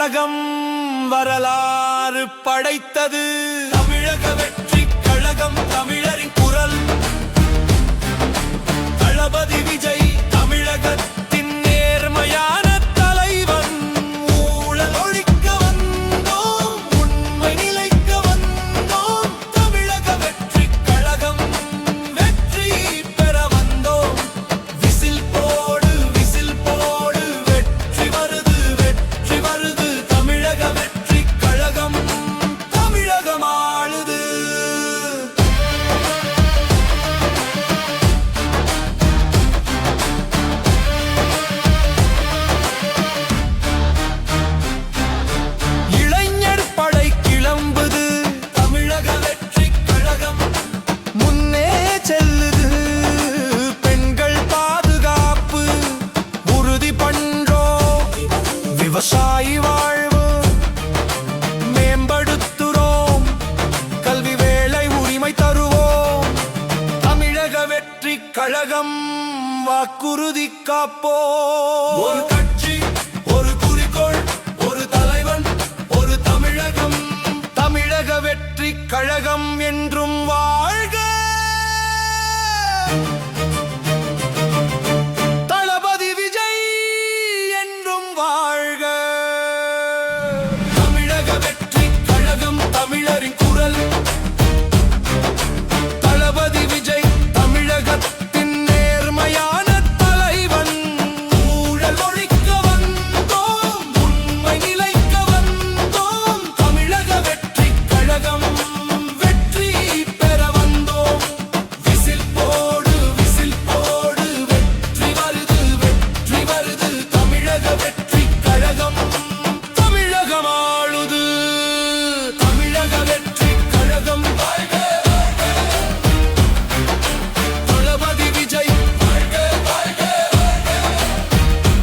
கழகம் வரலாறு படைத்தது. தமிழக வெற்றிக் கழகம் தமிழரின் குரல். தளபதி விஜய் தமிழகத்தின் நேர்மையான தலைவன். ஊழல் ஒழிக்க வந்தோம், உண்மை நிலைக்க வந்தோம். தமிழக வெற்றிக் கழகம் வெற்றி பெற வந்தோம். விசில் போடு விசில் போடு, வெற்றி வருது வெற்றி வருது. தமிழக வெற்றிக் கழகம் தமிழகம் ஆளுது. இளைஞர் படை கிளம்புது, தமிழக வெற்றிக் கழகம் முன்னே செல்லுது. பெண்கள் பாதுகாப்பு உறுதி பண்றோம். விவசாயி வாழ்வு மேம்படுத்துறோம். கல்வி வேலை உரிமை தருவோம். தமிழக வெற்றிக் கழகம் வாக்குறுதி காப்போம்.